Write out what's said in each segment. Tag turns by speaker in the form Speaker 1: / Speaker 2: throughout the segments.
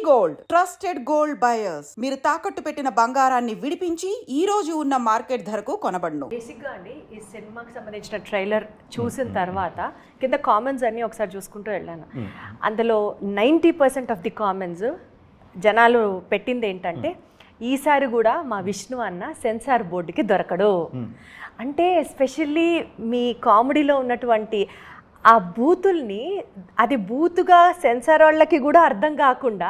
Speaker 1: Gold trusted gold buyers మీరు తాకట్టు పెట్టిన బంగారాన్ని విడిపించి ఈ రోజు ఉన్న మార్కెట్ ధరకు కొనబడును.
Speaker 2: బేసిక్గా అండి ఈ సినిమాకి సంబంధించిన ట్రైలర్ చూసిన తర్వాత కింద కామెంట్స్ అన్ని ఒకసారి చూసుకుంటూ వెళ్ళాను. అందులో 90% ఆఫ్ ది కామెంట్స్ జనాలు పెట్టింది ఏంటంటే ఈసారి కూడా మా విష్ణు అన్న సెన్సార్ బోర్డుకి దొరకడు అంటే, ఎస్పెషల్లీ మీ కామెడీలో ఉన్నటువంటి ఆ బూతుల్ని అది బూతుగా సెన్సార్ వాళ్ళకి కూడా అర్థం కాకుండా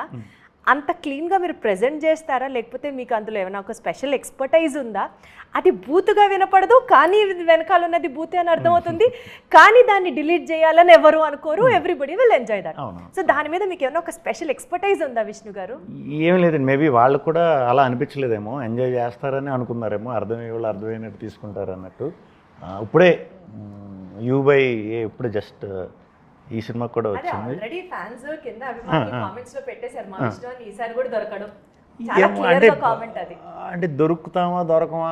Speaker 2: అంత క్లీన్గా మీరు ప్రజెంట్ చేస్తారా, లేకపోతే మీకు అందులో ఏమైనా ఒక స్పెషల్ ఎక్స్పర్టైజ్ ఉందా? అది బూతుగా వినపడదు కానీ వెనకాల ఉన్నది బూతే అని అర్థమవుతుంది, కానీ దాన్ని డిలీట్ చేయాలని ఎవరు అనుకోరు, everybody will enjoy that. So దాని మీద మీకు ఏమైనా ఒక స్పెషల్ ఎక్స్పర్టైజ్ ఉందా విష్ణు గారు?
Speaker 3: ఏం లేదండి, మేబీ వాళ్ళు కూడా అలా అనిపించలేదేమో, ఎంజాయ్ చేస్తారని అనుకున్నారేమో, అర్థమయ్యే వాళ్ళు అర్థమైనట్టు తీసుకుంటారు అన్నట్టు. ఇప్పుడే యూ/ఏ ఇప్పుడు జస్ట్ ఈ సినిమా కూడా వచ్చింది. అంటే దొరుకుతామా దొరకమా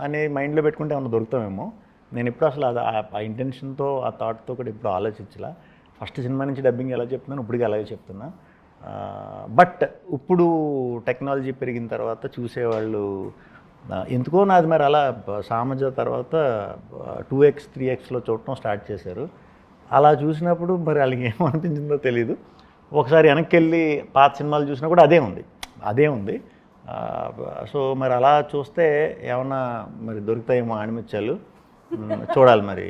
Speaker 3: అనే మైండ్లో పెట్టుకుంటే ఏమన్నా దొరుకుతామేమో. నేను ఇప్పుడు అసలు అది ఆ ఇంటెన్షన్తో ఆ థాట్తో కూడా ఇప్పుడు ఆలోచించలా. ఫస్ట్ సినిమా నుంచి డబ్బింగ్ ఎలా చెప్తున్నాను ఇప్పటికీ అలాగే చెప్తున్నా. బట్ ఇప్పుడు టెక్నాలజీ పెరిగిన తర్వాత చూసేవాళ్ళు ఎందుకో నాది మరి అలా సామజ తర్వాత 2x 3xలో చూడటం స్టార్ట్ చేశారు. అలా చూసినప్పుడు మరి వాళ్ళకి ఏమనిపించిందో తెలీదు. ఒకసారి వెనక్కి వెళ్ళి పాత సినిమాలు చూసినా కూడా అదే ఉంది. సో మరి అలా చూస్తే ఏమన్నా మరి దొరుకుతాయేమో ఆణిముత్యాలు, చూడాలి మరి.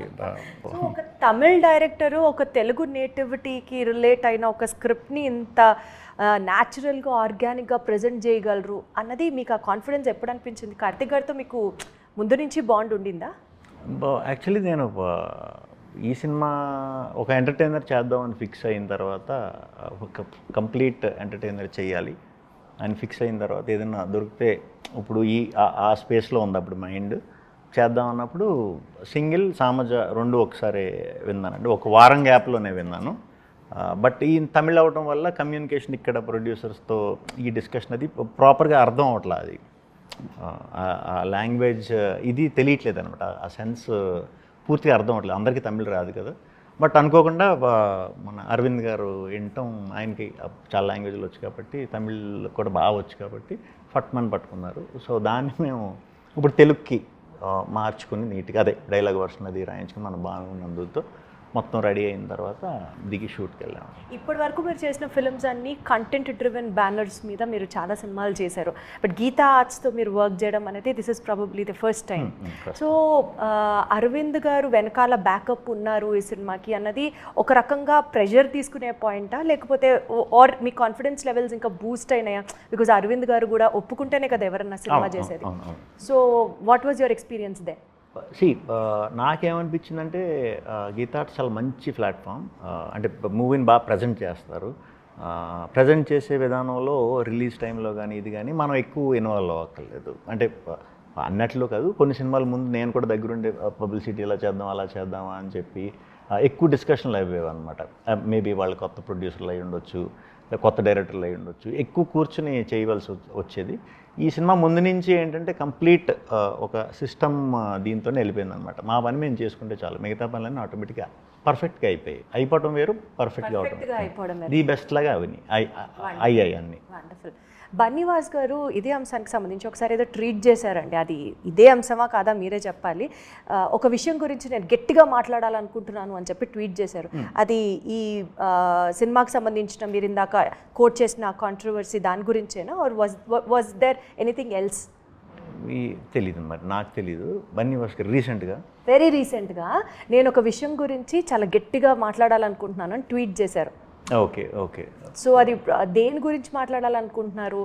Speaker 2: ఒక తమిళ్ డైరెక్టరు ఒక తెలుగు నేటివిటీకి రిలేట్ అయిన ఒక స్క్రిప్ట్ని ఇంత న్యాచురల్గా ఆర్గానిక్గా ప్రజెంట్ చేయగలరు అన్నది మీకు ఆ కాన్ఫిడెన్స్ ఎప్పుడు అనిపించింది? కార్తిక్ గారితో మీకు ముందు నుంచి బాండ్ ఉండిందా?
Speaker 3: యాక్చువల్లీ నేను ఈ సినిమా ఒక ఎంటర్టైనర్ చేద్దామని ఫిక్స్ అయిన తర్వాత, ఒక కంప్లీట్ ఎంటర్టైనర్ చేయాలి అని ఫిక్స్ అయిన తర్వాత ఏదైనా దొరికితే, ఇప్పుడు ఆ స్పేస్లో ఉంది అప్పుడు మైండ్, చేద్దాం అన్నప్పుడు సింగిల్ సామజ రెండు ఒకసారి విన్నానండి. ఒక వారం గ్యాప్లోనే విన్నాను. బట్ ఈ తమిళ్ అవటం వల్ల కమ్యూనికేషన్ ఇక్కడ ప్రొడ్యూసర్స్తో ఈ డిస్కషన్ అది ప్రాపర్గా అర్థం అవట్లా. అది ఆ లాంగ్వేజ్ ఇది తెలియట్లేదు అనమాట. ఆ సెన్స్ పూర్తిగా అర్థం అవ్వట్లేదు. అందరికీ తమిళ్ రాదు కదా. బట్ అనుకోకుండా మన అరవింద్ గారు వినటం, ఆయనకి చాలా లాంగ్వేజ్లు వచ్చు కాబట్టి, తమిళ్ కూడా బాగా వచ్చు కాబట్టి ఫట్మని పట్టుకున్నారు. సో దాన్ని మేము ఇప్పుడు తెలుగుకి మార్చుకుని నీట్గా అదే డైలాగ్ వర్షన్ అది రాయించుకుని మన బాగున్నందుతో మొత్తం రెడీ అయిన తర్వాత దిగి షూట్కి వెళ్ళాము.
Speaker 2: ఇప్పటి వరకు మీరు చేసిన ఫిల్మ్స్ అన్నీ కంటెంట్ డ్రివెన్ బ్యానర్స్ మీద మీరు చాలా సినిమాలు చేశారు. బట్ గీతా ఆర్ట్స్తో మీరు వర్క్ చేయడం అనేది this is probably the first time. So Arvind గారు వెనకాల బ్యాకప్ ఉన్నారు ఈ సినిమాకి అన్నది ఒక రకంగా ప్రెషర్ తీసుకునే పాయింటా, లేకపోతే ఆర్ మీ కాన్ఫిడెన్స్ లెవెల్స్ ఇంకా బూస్ట్ అయినాయా? బికాజ్ అరవింద్ గారు కూడా ఒప్పుకుంటేనే కదా ఎవరన్నా సినిమా చేసేది. So what was your experience దే?
Speaker 3: నాకేమనిపించిందంటే గీతా ఆర్ట్స్ చాలా మంచి ప్లాట్ఫామ్. అంటే మూవీని బాగా ప్రజెంట్ చేస్తారు. ప్రజెంట్ చేసే విధానంలో రిలీజ్ టైంలో కానీ ఇది కానీ మనం ఎక్కువ ఇన్వాల్వ్ అవ్వక్కర్లేదు. అంటే అన్నట్లో కాదు, కొన్ని సినిమాల ముందు నేను కూడా దగ్గరుండే పబ్లిసిటీ ఇలా చేద్దాం అలా చేద్దామా అని చెప్పి ఎక్కువ డిస్కషన్లు అయ్యేవి అనమాట. మేబీ వాళ్ళు కొత్త ప్రొడ్యూసర్లు అయి ఉండొచ్చు, కొత్త డైరెక్టర్లు అయి ఉండొచ్చు, ఎక్కువ కూర్చుని చేయవలసి వచ్చేది. ఈ సినిమా ముందు నుంచి ఏంటంటే కంప్లీట్ ఒక సిస్టమ్ దీంతోనే వెళ్ళిపోయింది అనమాట. మా పని మేము చేసుకుంటే చాలు, మిగతా పనులన్నీ ఆటోమేటిక్గా పర్ఫెక్ట్గా అయిపోవడం వేరు, పర్ఫెక్ట్గా అవడం ది బెస్ట్ లాగా అయ్యాయి అన్నీ.
Speaker 2: వండర్ఫుల్. బన్నీవాస్ గారు ఇదే అంశానికి సంబంధించి ఒకసారి ఏదో ట్వీట్ చేశారండి. అది ఇదే అంశమా కాదా మీరే చెప్పాలి. ఒక విషయం గురించి నేను గట్టిగా మాట్లాడాలనుకుంటున్నాను అని చెప్పి ట్వీట్ చేశారు. అది ఈ సినిమాకి సంబంధించిన మీరు ఇందాక కోట్ చేసిన కాంట్రవర్సీ దాని గురించేనా, or was there anything else?
Speaker 3: తెలీదు, మరి నాకు తెలీదు. బన్నీవాస్ గారు
Speaker 2: వెరీ రీసెంట్గా నేను ఒక విషయం గురించి చాలా గట్టిగా మాట్లాడాలనుకుంటున్నాను అని ట్వీట్ చేశారు.
Speaker 3: ఓకే.
Speaker 2: సో అది దేని గురించి మాట్లాడాలనుకుంటున్నారు?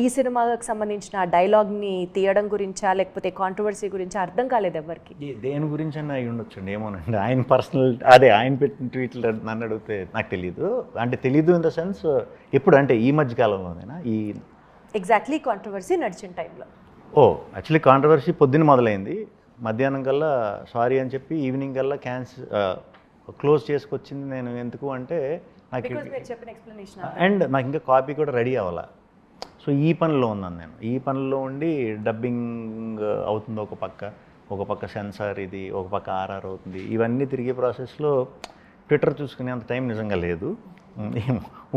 Speaker 2: ఈ సినిమాకి సంబంధించిన డైలాగ్ని తీయడం గురించా, లేకపోతే కాంట్రవర్సీ గురించి అర్థం కాలేదు ఎవరికి.
Speaker 3: దేని గురించి అన్న అయి ఉండొచ్చండి, ఏమోనండి. ఆయన పర్సనల్ ఆయన పెట్టిన ట్వీట్లు నన్ను అడిగితే నాకు తెలీదు. అంటే తెలీదు ఇన్ ద సెన్స్ ఎప్పుడు అంటే ఈ మధ్య కాలంలోనేనా ఈ
Speaker 2: ఎగ్జాక్ట్లీ కాంట్రవర్సీ నడిచిన టైంలో?
Speaker 3: యాక్చువల్లీ కాంట్రవర్సీ పొద్దున్న మొదలైంది. మధ్యాహ్నం కల్లా సారీ అని చెప్పి ఈవినింగ్ కల్లా క్లోజ్ చేసుకొచ్చింది. నేను ఎందుకు అంటే నాకు అండ్ నాకు ఇంకా కాపీ కూడా రెడీ అవ్వాలా. సో ఈ పనిలో ఉన్నాను నేను. ఈ పనిలో ఉండి డబ్బింగ్ అవుతుంది ఒక పక్క సెన్సార్ ఇది, ఒక పక్క ఆర్ఆర్ అవుతుంది. ఇవన్నీ తిరిగే ప్రాసెస్లో ట్విట్టర్ చూసుకునే అంత టైం నిజంగా లేదు.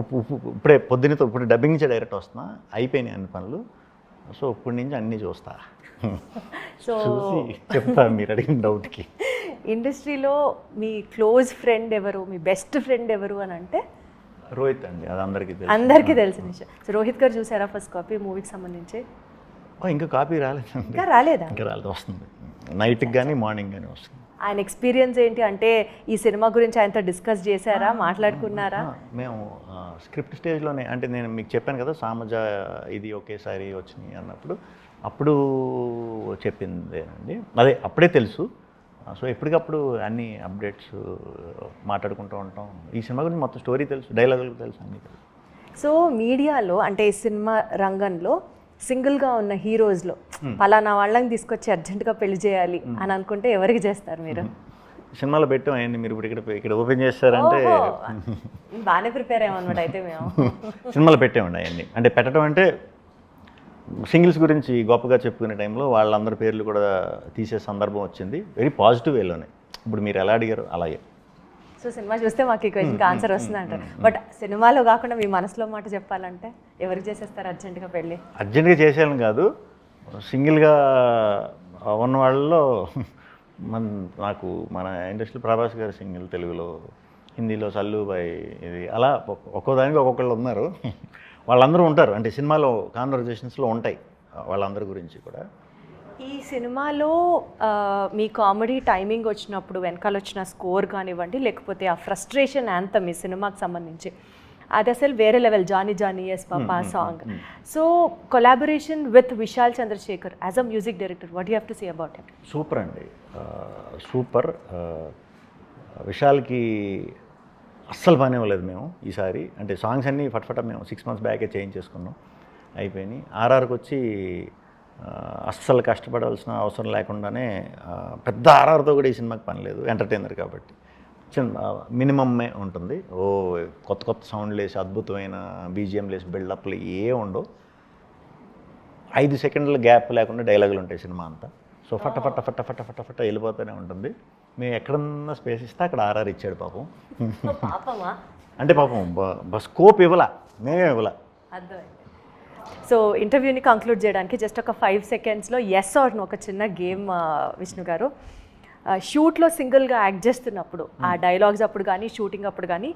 Speaker 3: ఇప్పుడే పొద్దున్నతో ఇప్పుడు డబ్బింగ్ నుంచి డైరెక్ట్ వస్తున్నా, అయిపోయినాయి అన్ని పనులు. సో ఇప్పటి నుంచి అన్నీ చూస్తా,
Speaker 2: సో
Speaker 3: చూసి చెప్తా మీరు అడిగిన డౌట్కి.
Speaker 2: ఇండస్ట్రీలో మీ క్లోజ్ ఫ్రెండ్ ఎవరు, మీ బెస్ట్ ఫ్రెండ్ ఎవరు అని అంటే?
Speaker 3: రోహిత్ అండి, అది
Speaker 2: అందరికీ తెలిసిన విషయం. సో రోహిత్ గారు చూసారా ఫస్ట్ కాపీ మూవీకి సంబంధించి?
Speaker 3: ఇంకా కాపీ రాలేదండి.
Speaker 2: ఇంకా రాలేదా?
Speaker 3: ఇంకా రాలేదు, వస్తుంది నైట్కి కానీ మార్నింగ్ కానీ వస్తుంది.
Speaker 2: ఆయన ఎక్స్పీరియన్స్ ఏంటి అంటే ఈ సినిమా గురించి ఆయనతో డిస్కస్ చేశారా, మాట్లాడుకున్నారా?
Speaker 3: మేము స్క్రిప్ట్ స్టేజ్లోనే, అంటే నేను మీకు చెప్పాను కదా సామజ ఇది ఒకేసారి వచ్చినాయి అన్నప్పుడు, అప్పుడు చెప్పిందేనండి, అదే అప్పుడే తెలుసు. సో ఎప్పటికప్పుడు అన్ని అప్డేట్స్ మాట్లాడుకుంటూ ఉంటాం. ఈ సినిమా గురించి మొత్తం స్టోరీ తెలుసు, డైలాగులు తెలుసు, అన్నీ తెలుసు.
Speaker 2: సో మీడియాలో అంటే ఈ సినిమా రంగంలో సింగిల్గా ఉన్న హీరోస్లో పలానా వాళ్ళని తీసుకొచ్చి అర్జెంటుగా పెళ్లి చేయాలి అని అనుకుంటే ఎవరికి చేస్తారు మీరు?
Speaker 3: సినిమాలో పెట్టాం అయ్యండి, మీరు ఇప్పుడు ఇక్కడ ఓపెన్ చేస్తారంటే
Speaker 2: బాగానే ప్రిపేర్ అయ్యామన్నమాట అయితే మేము.
Speaker 3: సినిమాలో పెట్టామండి అవన్నీ. అంటే పెట్టడం అంటే సింగిల్స్ గురించి గొప్పగా చెప్పుకునే టైంలో వాళ్ళందరి పేర్లు కూడా తీసే సందర్భం వచ్చింది, వెరీ పాజిటివ్ వేలోనే. ఇప్పుడు మీరు ఎలా అడిగారు అలాగే.
Speaker 2: సో సినిమా చూస్తే మాకు ఈ క్వశ్చన్కి ఆన్సర్ వస్తుంది అంటారు. బట్ సినిమాలో కాకుండా మీ మనసులో మాట చెప్పాలంటే ఎవరికి చేసేస్తారు అర్జెంటుగా పెళ్ళి?
Speaker 3: అర్జెంటుగా చేసేయాలని కాదు, సింగిల్గా ఉన్న వాళ్ళలో నాకు మన ఇండస్ట్రీ ప్రభాస్ గారు సింగిల్, తెలుగులో, హిందీలో సల్లుబాయ్, ఇది అలా ఒక్కో దానికి ఒక్కొక్కళ్ళు ఉన్నారు. వాళ్ళందరూ ఉంటారు, అంటే సినిమాలో కాన్వర్జేషన్స్లో ఉంటాయి వాళ్ళందరి గురించి కూడా.
Speaker 2: ఈ సినిమాలో మీ కామెడీ టైమింగ్ వచ్చినప్పుడు వెనకాల వచ్చిన స్కోర్ కానివ్వండి, లేకపోతే ఆ ఫ్రస్ట్రేషన్ యాంథమ్ ఈ సినిమాకి సంబంధించి, అది అసలు వేరే level. Johnny Johnny yes papa song. So collaboration with Vishal Chandrashekhar as a music director, what you have to say about it?
Speaker 3: Super అండి, సూపర్. విశాల్కి అస్సలు పని ఇవ్వలేదు మేము ఈసారి. అంటే సాంగ్స్ అన్నీ ఫట్ఫట మేము 6 months బ్యాకే చేంజ్ చేసుకున్నాం, అయిపోయినాయి. ఆర్ఆర్కి వచ్చి అస్సలు కష్టపడాల్సిన అవసరం లేకుండానే, పెద్ద ఆర్ఆర్తో కూడా ఈ సినిమాకి పని లేదు, ఎంటర్టైనర్ కాబట్టి చిన్న మినిమమ్మే ఉంటుంది. కొత్త కొత్త సౌండ్లు వేసి అద్భుతమైన బీజిఎంలు వేసి బిల్డప్లు ఏ ఉండవు. 5 సెకండ్ల గ్యాప్ లేకుండా డైలాగులు ఉంటాయి సినిమా అంతా. సో ఫట్ట ఫట్ట ఫట్ట ఫట్ట ఫట్ట ఫట్ట వెళ్ళిపోతూనే ఉంటుంది. మేము ఎక్కడన్నా స్పేస్ ఇస్తే అక్కడ ఆర్ఆర్ ఇచ్చాడు పాపం. అంటే పాపం స్కోప్ ఇవ్వలా, మేమే ఇవ్వలా.
Speaker 2: అర్థమైంది. సో ఇంటర్వ్యూని కంక్లూడ్ చేయడానికి జస్ట్ ఒక 5 secondsలో ఎస్ ఆర్ నో, ఒక చిన్న గేమ్ విష్ణు గారు. షూట్లో సింగిల్గా యాక్ట్ చేస్తున్నప్పుడు ఆ డైలాగ్స్ అప్పుడు కానీ షూటింగ్ అప్పుడు కానీ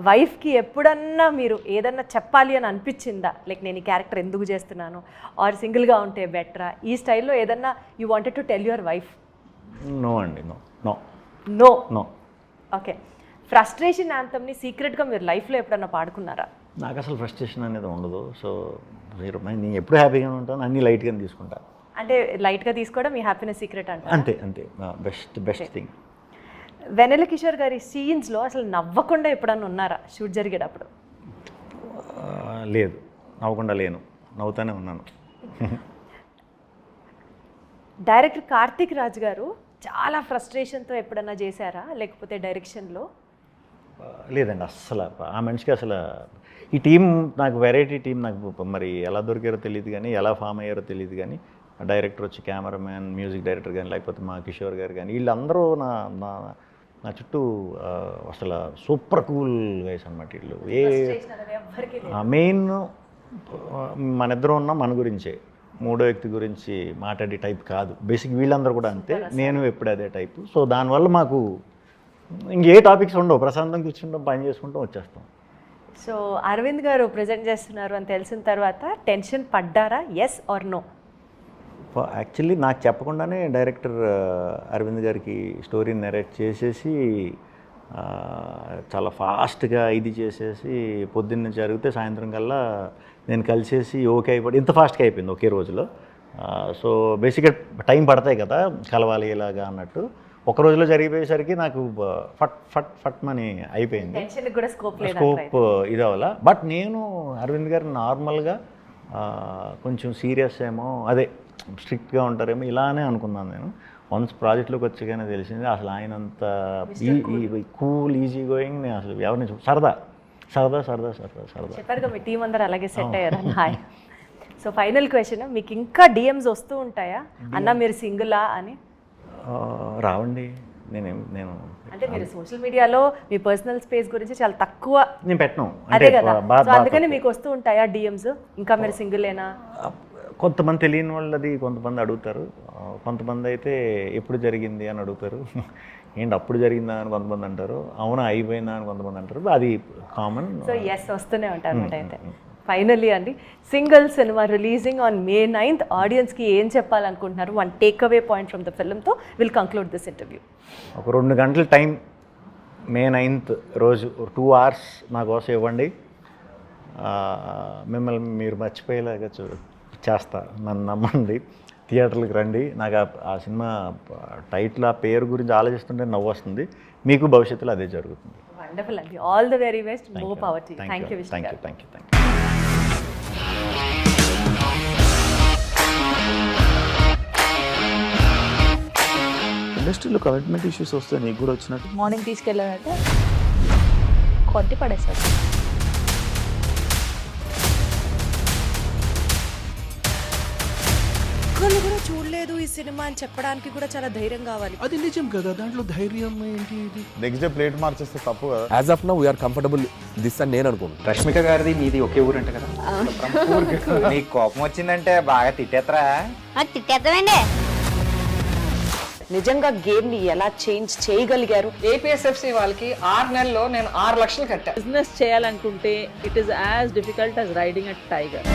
Speaker 2: వైఫ్కి ఎప్పుడన్నా మీరు ఏదన్నా చెప్పాలి అని అనిపించిందా? లైక్ నేను ఈ క్యారెక్టర్ ఎందుకు చేస్తున్నాను, ఆర్ సింగిల్గా ఉంటే బెటరా, ఈ స్టైల్లో ఏదన్నా you wanted to tell your wife?
Speaker 3: No అండి, no no
Speaker 2: no
Speaker 3: no.
Speaker 2: Okay. Frustration యాంథమ్ని సీక్రెట్గా మీరు లైఫ్లో ఎప్పుడన్నా పాడుకున్నారా?
Speaker 3: నాకు అసలు ఫ్రస్ట్రేషన్ అనేది ఉండదు. సో నేను ఎప్పుడు హ్యాపీగానే ఉంటాను, అన్నీ లైట్గానే తీసుకుంటాను.
Speaker 2: అంటే లైట్గా తీసుకోవడం మీ హ్యాపీనెస్ సీక్రెట్ అంటే?
Speaker 3: అంతే అంతే, బెస్ట్ థింగ్.
Speaker 2: వెన్నెల కిషోర్ గారి సీన్స్లో అసలు నవ్వకుండా ఎప్పుడన్నా ఉన్నారా షూట్ జరిగేటప్పుడు?
Speaker 3: లేదు, నవ్వకుండా లేను, నవ్వుతూనే ఉన్నాను.
Speaker 2: డైరెక్టర్ కార్తీక్ రాజ్ గారు చాలా ఫ్రస్ట్రేషన్తో ఎప్పుడన్నా చేశారా, లేకపోతే డైరెక్షన్లో?
Speaker 3: లేదండి, అస్సలు ఆ మనిషికి అసలు ఈ టీం నాకు వెరైటీ టీం, నాకు మరి ఎలా దొరికారో తెలియదు కానీ, ఎలా ఫామ్ అయ్యారో తెలియదు కానీ, డైరెక్టర్ వచ్చి కెమెరామ్యాన్, మ్యూజిక్ డైరెక్టర్ కానీ, లేకపోతే మా కిషోర్ గారు కానీ, వీళ్ళందరూ నా చుట్టూ అసలు సూపర్ కూల్ గైస్ అనమాట వీళ్ళు. మెయిన్ మన ఇద్దరు ఉన్నాం మన గురించే, మూడో వ్యక్తి గురించి మాట్లాడే టైప్ కాదు. బేసిక్ వీళ్ళందరూ కూడా అంతే, నేను ఎప్పుడు అదే టైపు. సో దానివల్ల మాకు ఇంకే టాపిక్స్ ఉండవు, ప్రశాంతం కూర్చుంటాం, పని చేసుకుంటాం, వచ్చేస్తాం.
Speaker 2: సో అరవింద్ గారు ప్రజెంట్ చేస్తున్నారు అని తెలిసిన తర్వాత టెన్షన్ పడ్డారా, ఎస్ ఆర్ నో?
Speaker 3: యాక్చువల్లీ నాకు చెప్పకుండానే డైరెక్టర్ అరవింద్ గారికి స్టోరీ నెరేట్ చేసేసి చాలా ఫాస్ట్గా ఇది చేసేసి పొద్దున్న జరిగితే సాయంత్రం కల్లా నేను కలిసేసి ఓకే అయిపోయి ఇంత ఫాస్ట్గా అయిపోయింది ఒకే రోజులో. సో బేసిక్గా టైం పడతాయి కదా కలవాలి ఇలాగా అన్నట్టు, ఒక రోజులో జరిగిపోయేసరికి నాకు ఫట్ ఫట్ ఫట్ మని అయిపోయింది, స్కోప్ ఇది అవ్వాల. బట్ నేను అరవింద్ గారు నార్మల్గా కొంచెం సీరియస్ ఏమో, అదే స్ట్రిక్ట్గా ఉంటారేమో ఇలానే అనుకున్నాను నేను. వన్స్ ప్రాజెక్ట్లోకి వచ్చాకనే తెలిసింది అసలు ఆయన అంత కూల్ ఈజీ గోయింగ్, నేను అసలు ఎవరిని సరదా సరదా సరదా సరదా సరదా
Speaker 2: చెప్పారు. మీ టీం అందరూ అలాగే సెట్ అయ్యారు. హాయ్. సో ఫైనల్ క్వశ్చన్, మీకు ఇంకా డిఎమ్స్ వస్తూ ఉంటాయా అన్న మీరు సింగిలా అని?
Speaker 3: రావండి, నేను
Speaker 2: అంటే మీరు సోషల్ మీడియాలో మీ పర్సనల్ స్పేస్ గురించి చాలా తక్కువ
Speaker 3: నేను పెట్టను
Speaker 2: అదే కదా
Speaker 3: బాగా
Speaker 2: సో అందుకని మీకు వస్తూ ఉంటాయా డిఎమ్స్ ఇంకా మీరు సింగిలేనా?
Speaker 3: కొంతమంది తెలియని వాళ్ళది కొంతమంది అడుగుతారు, కొంతమంది అయితే ఎప్పుడు జరిగింది అని అడుగుతారు. ఏంటి అప్పుడు జరిగిందా అని కొంతమంది అంటారు, అవునా అయిపోయిందా అని కొంతమంది అంటారు. అది కామన్.
Speaker 2: సో ఎస్ వస్తూనే ఉంటారు అనమాట. అయితే ఫైనల్లీ అండి, single cinema releasing on May 9th ఆడియన్స్కి ఏం చెప్పాలనుకుంటున్నారు? One take away point from the ఫిల్మ్తో విల్ కంక్లూడ్ దిస్ ఇంటర్వ్యూ.
Speaker 3: ఒక 2 గంటల టైం May 9th రోజు 2 hours నా కోసం ఇవ్వండి. మిమ్మల్ని మీరు మర్చిపోయేలాగా చేస్తా, నన్ను నమ్మండి. థియేటర్లకు రండి. నాకు ఆ సినిమా టైటిల్ ఆ పేరు గురించి ఆలోచిస్తుంటే నవ్వు వస్తుంది. మీకు భవిష్యత్తులో అదే జరుగుతుంది.
Speaker 2: వండర్ఫుల్ అండి, all the very best, more power to you. Thank you Vishnu garu.
Speaker 3: Thank you.
Speaker 4: ఇండస్ట్రీలో కమిట్మెంట్ ఇష్యూస్ వస్తే నీకు కూడా వచ్చినట్టు?
Speaker 5: మార్నింగ్ తీసుకెళ్ళాడంటే కొట్టి పడేశాడు.
Speaker 6: ఒక్కళ్ళు కూడా చూడలేదు ఈ సినిమా అని చెప్పడానికి కూడా చాలా ధైర్యం కావాలి.
Speaker 4: అది నిజం కదా, దాంట్లో ధైర్యం ఏంటి? ఇది
Speaker 7: నెక్స్ట్ డే ప్లేట్ మార్చేస్తే తప్పు కదా.
Speaker 8: As of now we are comfortable this అని నేను అనుకుంటున్నాను.
Speaker 9: రష్మిక గారిది మీది ఒకే ఊరంట కదా? నీకు కోపం వచ్చిందంటే బాగా తిట్టేత్తరా?
Speaker 5: తిట్టేద్దామండి.
Speaker 6: నిజంగా గేమ్ ని ఎలా చేంజ్ చేయగలిగారు?
Speaker 10: ఏపీఎస్ఎఫ్సి వాళ్ళకి 6 నెలల్లో నేను 6 లక్షలు కట్టాను.
Speaker 5: బిజినెస్ చేయాలనుకుంటే it is as difficult as riding a tiger.